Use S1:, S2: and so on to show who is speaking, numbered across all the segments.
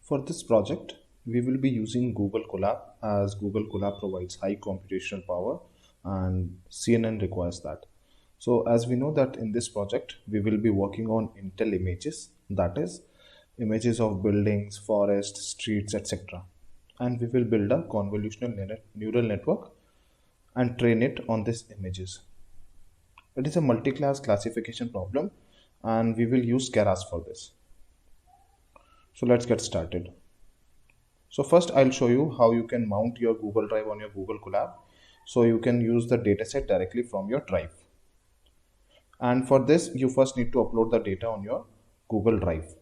S1: For this project, we will be using Google Colab as Google Colab provides high computational power and CNN requires that. So as we know that in this project, we will be working on Intel images, that is images of buildings, forests, streets, etc. And we will build a convolutional neural network and train it on these images. It is a multi-class classification problem and we will use Keras for this. So let's get started. So first I'll show you how you can mount your Google Drive on your Google Colab. So you can use the dataset directly from your drive. And for this, you first need to upload the data on your Google Drive.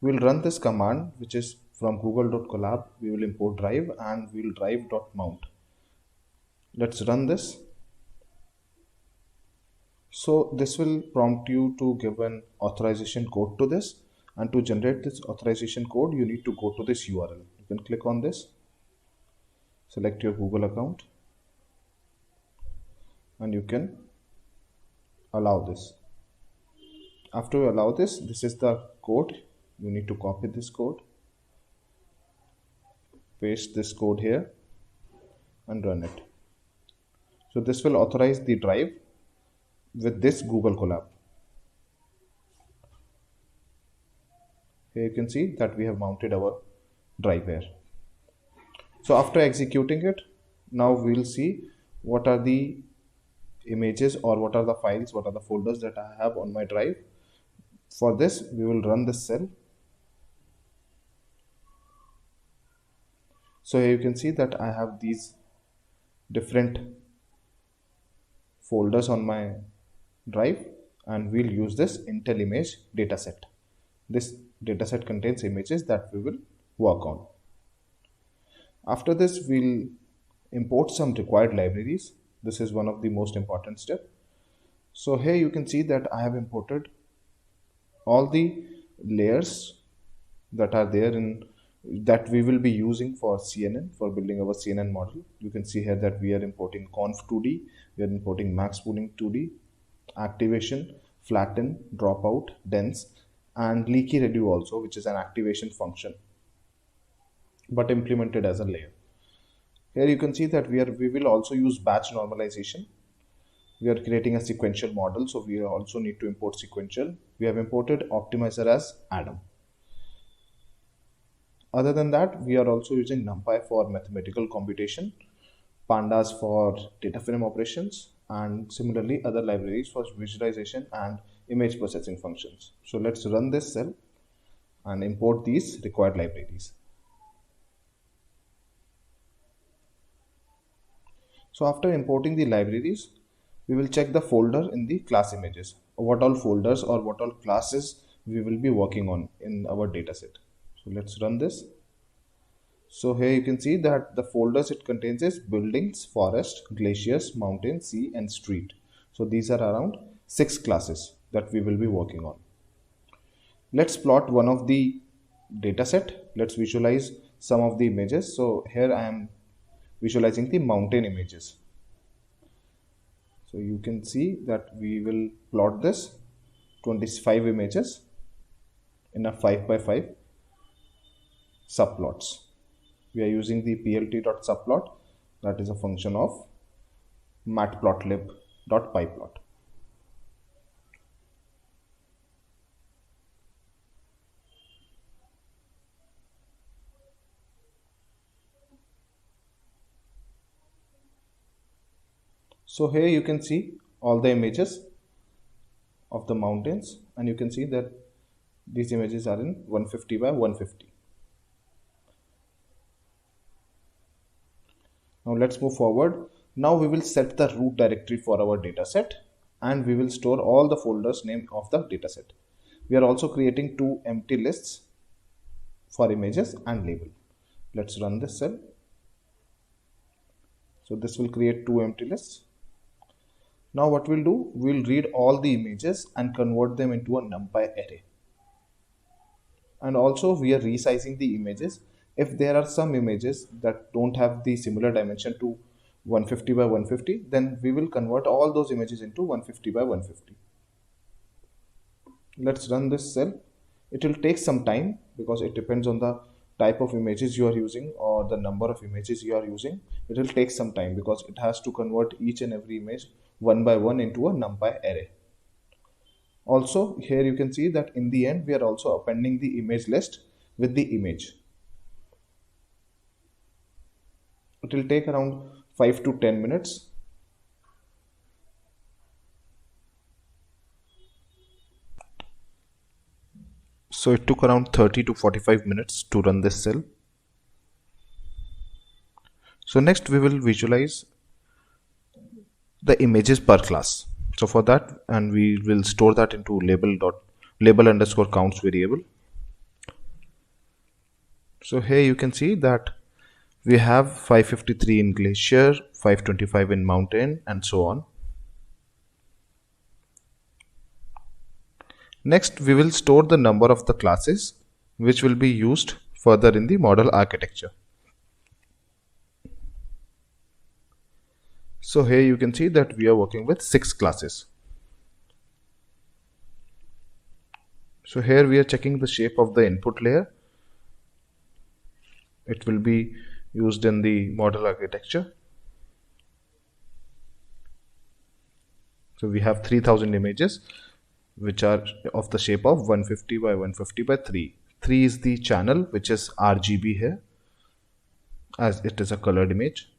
S1: We'll run this command, which is from google.colab. We will import drive and we'll drive.mount. Let's run this. So this will prompt you to give an authorization code to this. And to generate this authorization code, you need to go to this URL. You can click on this, select your Google account, and you can allow this. After you allow this, this is the code. You need to copy this code, paste this code here, and run it. So this will authorize the drive with this Google Colab. Here you can see that we have mounted our drive here. So after executing it, now we will see what are the images or what are the files, what are the folders that I have on my drive. For this, we will run this cell. So here you can see that I have these different folders on my drive and we'll use this Intel image dataset. This dataset contains images that we will work on. After this, we'll import some required libraries. This is one of the most important steps. So here you can see that I have imported all the layers that are there in that we will be using for CNN, for building our CNN model. You can see here that we are importing conv2D, we are importing max pooling 2D, activation, flatten, dropout, dense, and leaky redo also, which is an activation function but implemented as a layer. Here you can see that we will also use batch normalization. We are creating a sequential model, so we also need to import sequential. We have imported optimizer as Adam. Other than that, we are also using NumPy for mathematical computation, pandas for data frame operations, and similarly other libraries for visualization and image processing functions. So let's run this cell and import these required libraries. So after importing the libraries, we will check the folder in the class images, what all folders or what all classes we will be working on in our dataset. So let's run this. So here you can see that the folders it contains is buildings, forest, glaciers, mountain, sea, and street. So these are around 6 classes that we will be working on. Let's plot one of the dataset. Let's visualize some of the images. So here I am visualizing the mountain images. So you can see that we will plot this 25 images in a 5x5 subplots. We are using the plt.subplot, that is a function of matplotlib.pyplot. So here you can see all the images of the mountains, and you can see that these images are in 150 by 150. Now let's move forward. Now we will set the root directory for our dataset and we will store all the folders name of the dataset. We are also creating 2 empty lists for images and label. Let's run this cell. So this will create 2 empty lists. Now what we'll do, we'll read all the images and convert them into a NumPy array. And also we are resizing the images. If there are some images that don't have the similar dimension to 150 by 150, then we will convert all those images into 150 by 150. Let's run this cell. It will take some time because it depends on the type of images you are using or the number of images you are using. It will take some time because it has to convert each and every image one by one into a NumPy array. Also, here you can see that in the end we are also appending the image list with the image. It will take around 5 to 10 minutes. So it took around 30 to 45 minutes to run this cell. So next we will visualize the images per class. So for that, and we will store that into label underscore counts variable. So here you can see that we have 553 in glacier, 525 in mountain, and so on. Next, we will store the number of the classes which will be used further in the model architecture. So here you can see that we are working with 6 classes. So here we are checking the shape of the input layer. It will be used in the model architecture. So we have 3000 images which are of the shape of 150 by 150 by 3. 3 is the channel, which is RGB here, as it is a colored image.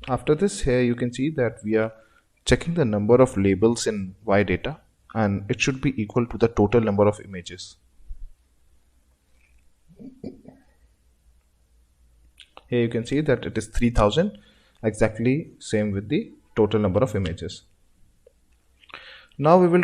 S1: After this, here you can see that we are checking the number of labels in Y data, and it should be equal to the total number of images. Here you can see that it is 3000, exactly same with the total number of images. Now we will